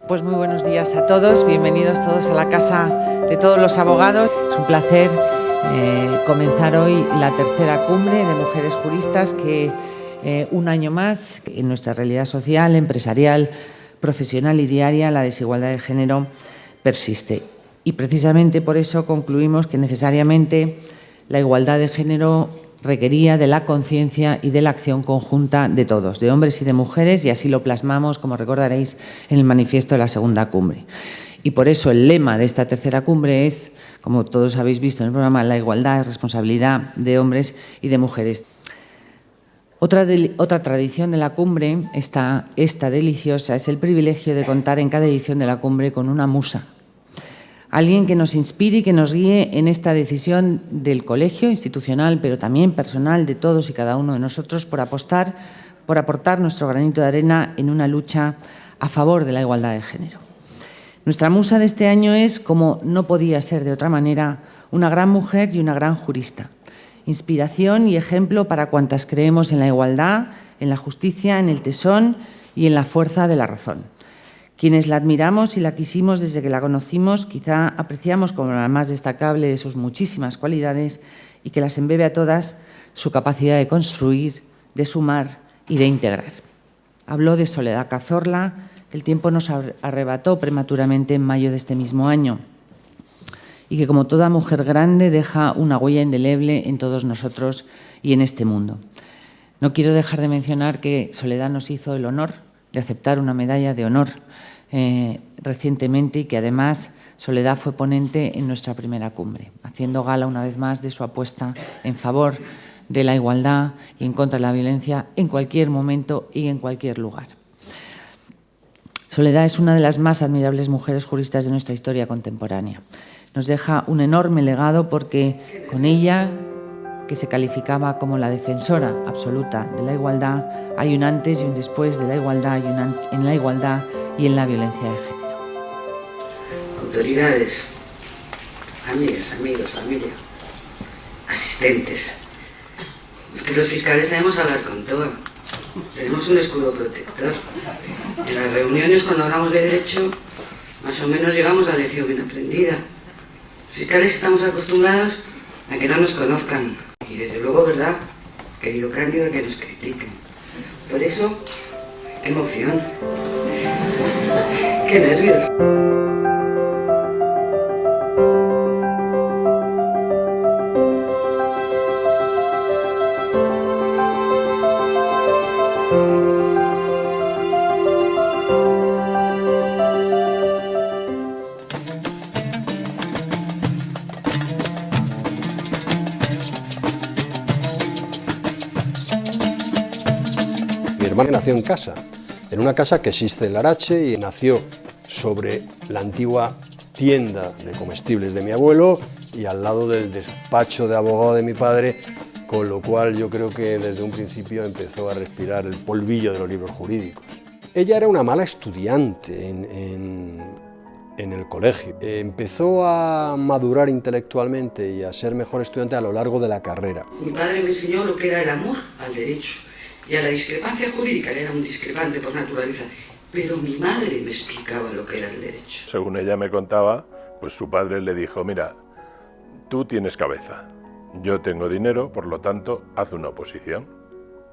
Pues muy buenos días a todos, bienvenidos todos a la Casa de Todos los Abogados. Es un placer comenzar hoy la tercera cumbre de mujeres juristas que un año más en nuestra realidad social, empresarial, profesional y diaria la desigualdad de género persiste. Y precisamente por eso concluimos que necesariamente la igualdad de género requería de la conciencia y de la acción conjunta de todos, de hombres y de mujeres, y así lo plasmamos, como recordaréis, en el manifiesto de la segunda cumbre. Y por eso el lema de esta tercera cumbre es, como todos habéis visto en el programa, la igualdad es responsabilidad de hombres y de mujeres. Otra tradición de la cumbre, esta deliciosa, es el privilegio de contar en cada edición de la cumbre con una musa. Alguien que nos inspire y que nos guíe en esta decisión del colegio institucional, pero también personal de todos y cada uno de nosotros por aportar nuestro granito de arena en una lucha a favor de la igualdad de género. Nuestra musa de este año es, como no podía ser de otra manera, una gran mujer y una gran jurista. Inspiración y ejemplo para cuantas creemos en la igualdad, en la justicia, en el tesón y en la fuerza de la razón. Quienes la admiramos y la quisimos desde que la conocimos, quizá apreciamos como la más destacable de sus muchísimas cualidades y que las embebe a todas su capacidad de construir, de sumar y de integrar. Habló de Soledad Cazorla, que el tiempo nos arrebató prematuramente en mayo de este mismo año y que, como toda mujer grande, deja una huella indeleble en todos nosotros y en este mundo. No quiero dejar de mencionar que Soledad nos hizo el honor de aceptar una medalla de honor recientemente y que además Soledad fue ponente en nuestra primera cumbre, haciendo gala una vez más de su apuesta en favor de la igualdad y en contra de la violencia en cualquier momento y en cualquier lugar. Soledad es una de las más admirables mujeres juristas de nuestra historia contemporánea. Nos deja un enorme legado porque con ella, que se calificaba como la defensora absoluta de la igualdad, hay un antes y un después de la igualdad en la igualdad y en la violencia de género. Autoridades, amigas, amigos, familia, asistentes. Porque los fiscales sabemos hablar con todo. Tenemos un escudo protector. En las reuniones, cuando hablamos de derecho, más o menos llegamos a la lección bien aprendida. Los fiscales estamos acostumbrados a que no nos conozcan. Y desde luego, ¿verdad, querido Cándido, que nos critiquen? Por eso, qué emoción, qué nervios. Mi hermana nació en casa, en una casa que existe en Larache y nació sobre la antigua tienda de comestibles de mi abuelo y al lado del despacho de abogado de mi padre, con lo cual yo creo que desde un principio empezó a respirar el polvillo de los libros jurídicos. Ella era una mala estudiante en el colegio. Empezó a madurar intelectualmente y a ser mejor estudiante a lo largo de la carrera. Mi padre me enseñó lo que era el amor al derecho y a la discrepancia jurídica. Él era un discrepante por naturaleza, pero mi madre me explicaba lo que era el derecho. Según ella me contaba, pues su padre le dijo: mira, tú tienes cabeza, yo tengo dinero, por lo tanto, haz una oposición.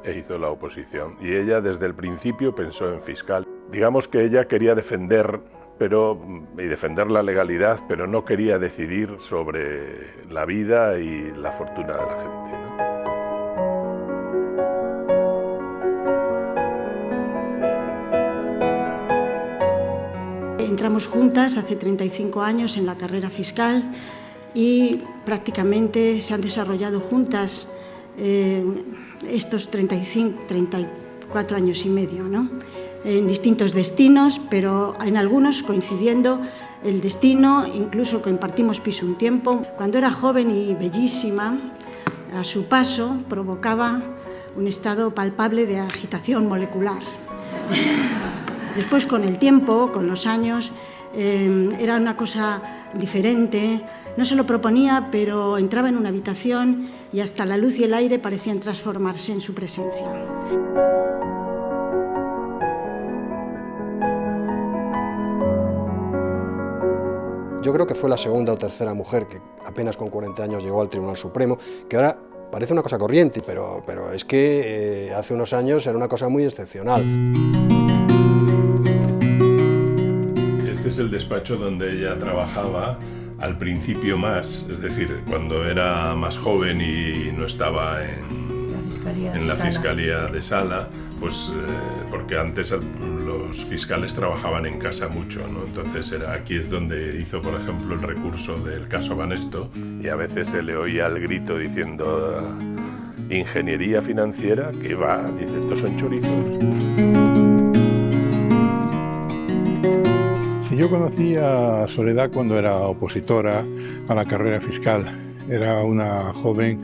E hizo la oposición. Y ella desde el principio pensó en fiscal. Digamos que ella quería defender la legalidad, pero no quería decidir sobre la vida y la fortuna de la gente, ¿no? Entramos juntas hace 35 años en la carrera fiscal y prácticamente se han desarrollado juntas estos 34 años y medio, ¿no? En distintos destinos, pero en algunos coincidiendo el destino, incluso compartimos piso un tiempo. Cuando era joven y bellísima, a su paso provocaba un estado palpable de agitación molecular. Después, con el tiempo, con los años, era una cosa diferente. No se lo proponía, pero entraba en una habitación y hasta la luz y el aire parecían transformarse en su presencia. Yo creo que fue la segunda o tercera mujer que apenas con 40 años llegó al Tribunal Supremo, que ahora parece una cosa corriente, pero es que hace unos años era una cosa muy excepcional. Este es el despacho donde ella trabajaba al principio más, es decir, cuando era más joven y no estaba en la Fiscalía de Sala, pues porque antes los fiscales trabajaban en casa mucho, ¿no? Entonces aquí es donde hizo, por ejemplo, el recurso del caso Banesto, y a veces se le oía el grito diciendo ingeniería financiera, que va, dice, estos son chorizos. Yo conocí a Soledad cuando era opositora a la carrera fiscal. Era una joven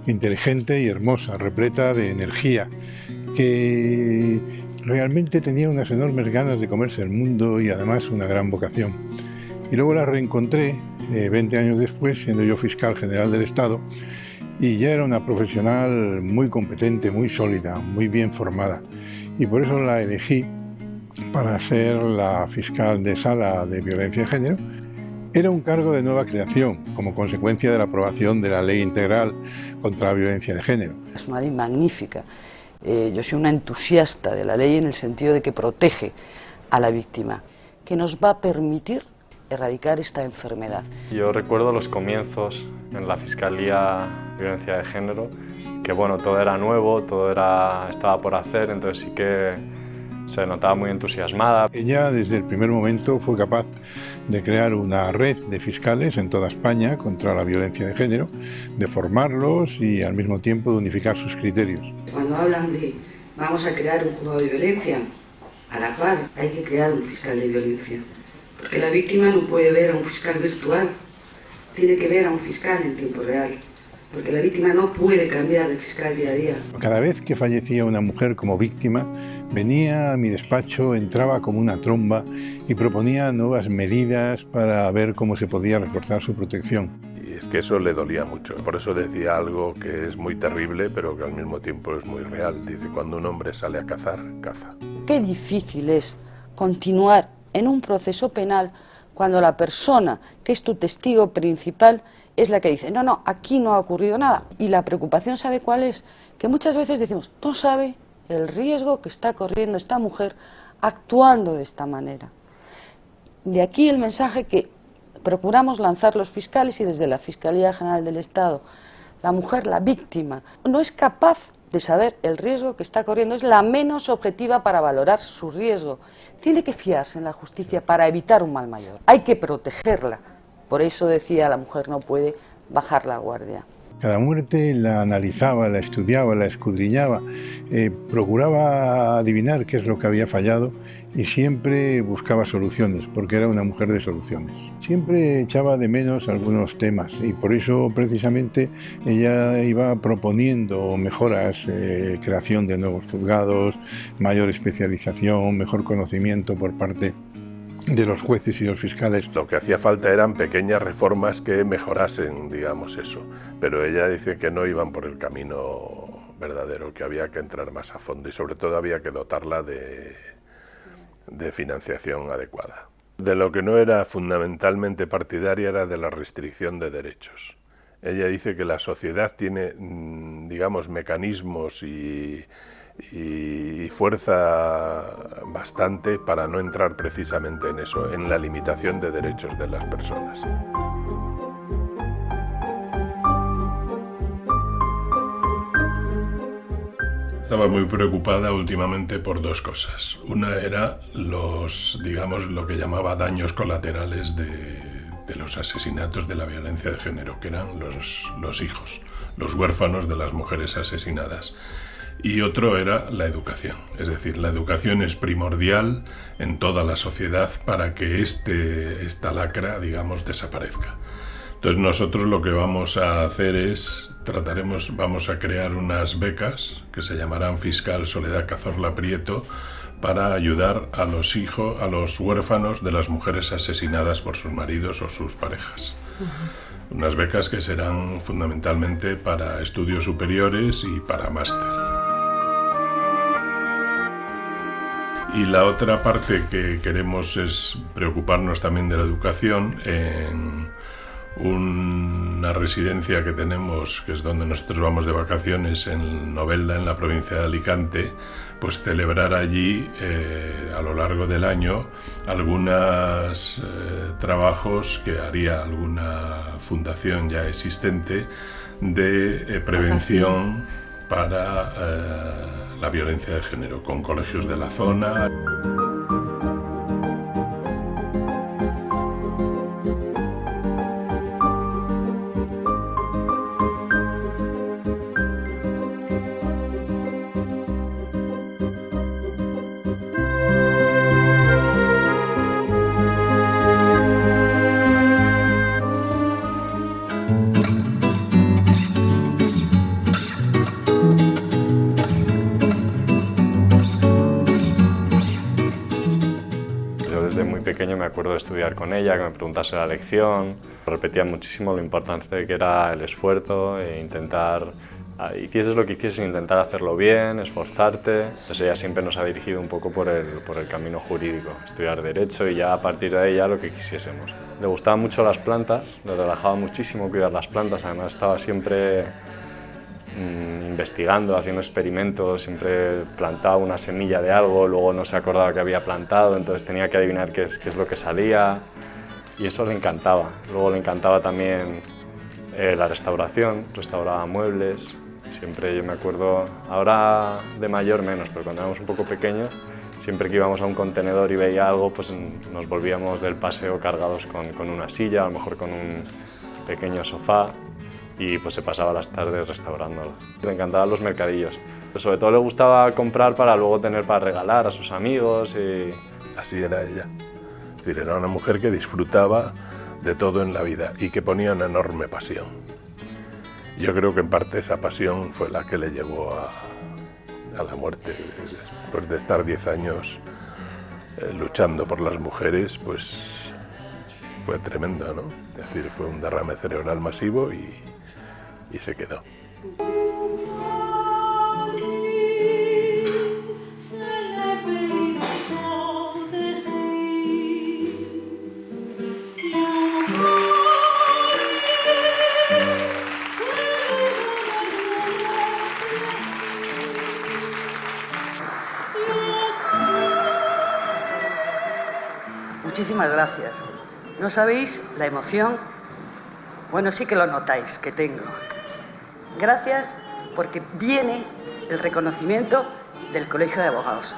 inteligente y hermosa, repleta de energía, que realmente tenía unas enormes ganas de comerse el mundo y además una gran vocación. Y luego la reencontré 20 años después, siendo yo fiscal general del Estado, y ya era una profesional muy competente, muy sólida, muy bien formada. Y por eso la elegí para ser la fiscal de Sala de Violencia de Género. Era un cargo de nueva creación, como consecuencia de la aprobación de la Ley Integral contra la Violencia de Género. Es una ley magnífica. Yo soy una entusiasta de la ley en el sentido de que protege a la víctima, que nos va a permitir erradicar esta enfermedad. Yo recuerdo los comienzos en la Fiscalía de Violencia de Género, que bueno, todo era nuevo, todo estaba por hacer, entonces sí que se notaba muy entusiasmada. Ella desde el primer momento fue capaz de crear una red de fiscales en toda España contra la violencia de género, de formarlos y al mismo tiempo de unificar sus criterios. Cuando hablan de vamos a crear un juzgado de violencia, a la par hay que crear un fiscal de violencia, porque la víctima no puede ver a un fiscal virtual, tiene que ver a un fiscal en tiempo real. Porque la víctima no puede cambiar de fiscal día a día. Cada vez que fallecía una mujer como víctima, venía a mi despacho, entraba como una tromba y proponía nuevas medidas para ver cómo se podía reforzar su protección. Y es que eso le dolía mucho. Por eso decía algo que es muy terrible, pero que al mismo tiempo es muy real. Dice, cuando un hombre sale a cazar, caza. Qué difícil es continuar en un proceso penal cuando la persona que es tu testigo principal es la que dice, no, aquí no ha ocurrido nada. Y la preocupación, ¿sabe cuál es? Que muchas veces decimos, no sabe el riesgo que está corriendo esta mujer actuando de esta manera. De aquí el mensaje que procuramos lanzar los fiscales y desde la Fiscalía General del Estado. La mujer, la víctima, no es capaz de saber el riesgo que está corriendo, es la menos objetiva para valorar su riesgo. Tiene que fiarse en la justicia para evitar un mal mayor. Hay que protegerla. Por eso decía, la mujer no puede bajar la guardia. Cada muerte la analizaba, la estudiaba, la escudriñaba, procuraba adivinar qué es lo que había fallado y siempre buscaba soluciones, porque era una mujer de soluciones. Siempre echaba de menos algunos temas y por eso precisamente ella iba proponiendo mejoras, creación de nuevos juzgados, mayor especialización, mejor conocimiento por parte de los jueces y los fiscales. Lo que hacía falta eran pequeñas reformas que mejorasen, digamos, eso. Pero ella dice que no iban por el camino verdadero, que había que entrar más a fondo y sobre todo había que dotarla de financiación adecuada. De lo que no era fundamentalmente partidaria era de la restricción de derechos. Ella dice que la sociedad tiene, digamos, mecanismos y fuerza bastante para no entrar precisamente en eso, en la limitación de derechos de las personas. Estaba muy preocupada últimamente por dos cosas. Una era digamos, lo que llamaba daños colaterales de los asesinatos de la violencia de género, que eran los hijos, los huérfanos de las mujeres asesinadas. Y otro era la educación, es decir, la educación es primordial en toda la sociedad para que esta lacra, digamos, desaparezca. Entonces nosotros lo que vamos a hacer es, vamos a crear unas becas que se llamarán Fiscal Soledad Cazorla Prieto para ayudar a los huérfanos de las mujeres asesinadas por sus maridos o sus parejas. Unas becas que serán fundamentalmente para estudios superiores y para máster. Y la otra parte que queremos es preocuparnos también de la educación en una residencia que tenemos, que es donde nosotros vamos de vacaciones, en Novelda, en la provincia de Alicante, pues celebrar allí a lo largo del año algunos trabajos que haría alguna fundación ya existente de prevención para la violencia de género, con colegios de la zona. Desde muy pequeño me acuerdo de estudiar con ella, que me preguntase la lección. Repetía muchísimo lo importante que era el esfuerzo e intentar, hicieses lo que hicieses, intentar hacerlo bien, esforzarte. Entonces ella siempre nos ha dirigido un poco por el camino jurídico, estudiar Derecho y ya a partir de ahí ya lo que quisiésemos. Le gustaban mucho las plantas, le relajaba muchísimo cuidar las plantas, además estaba siempre investigando, haciendo experimentos, siempre plantaba una semilla de algo, luego no se acordaba que había plantado, entonces tenía que adivinar qué es lo que salía y eso le encantaba. Luego le encantaba también la restauración, restauraba muebles, siempre yo me acuerdo, ahora de mayor menos, pero cuando éramos un poco pequeños, siempre que íbamos a un contenedor y veía algo, pues nos volvíamos del paseo cargados con una silla, a lo mejor con un pequeño sofá, y pues se pasaba las tardes restaurándolo. Le encantaban los mercadillos. Pero sobre todo le gustaba comprar para luego tener para regalar a sus amigos y... Así era ella. Es decir, era una mujer que disfrutaba de todo en la vida y que ponía una enorme pasión. Yo creo que en parte esa pasión fue la que le llevó a la muerte. Después de estar 10 años luchando por las mujeres, pues fue tremendo, ¿no? Es decir, fue un derrame cerebral masivo y se quedó. Muchísimas gracias. No sabéis la emoción, bueno, sí que lo notáis, que tengo. Gracias porque viene el reconocimiento del Colegio de Abogados,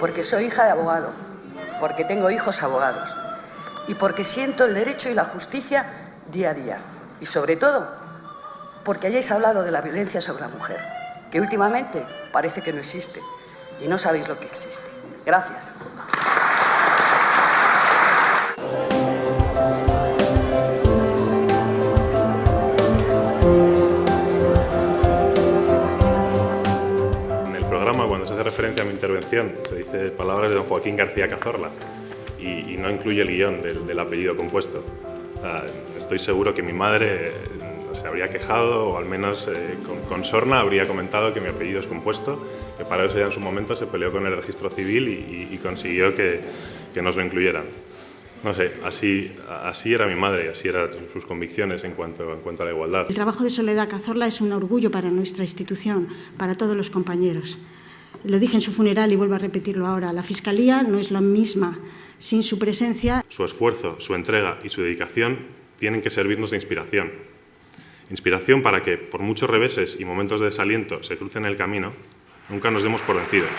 porque soy hija de abogado, porque tengo hijos abogados y porque siento el derecho y la justicia día a día. Y sobre todo, porque hayáis hablado de la violencia sobre la mujer, que últimamente parece que no existe y no sabéis lo que existe. Gracias. Cuando se hace referencia a mi intervención, se dice palabras de don Joaquín García Cazorla y no incluye el guión del apellido compuesto. Estoy seguro que mi madre se habría quejado, o al menos con sorna habría comentado que mi apellido es compuesto, que para eso ya en su momento se peleó con el registro civil y consiguió que nos lo incluyeran. No sé, así era mi madre, así eran sus convicciones en cuanto a la igualdad. El trabajo de Soledad Cazorla es un orgullo para nuestra institución, para todos los compañeros. Lo dije en su funeral y vuelvo a repetirlo ahora. La Fiscalía no es la misma sin su presencia. Su esfuerzo, su entrega y su dedicación tienen que servirnos de inspiración. Inspiración para que, por muchos reveses y momentos de desaliento se crucen el camino, nunca nos demos por vencidos.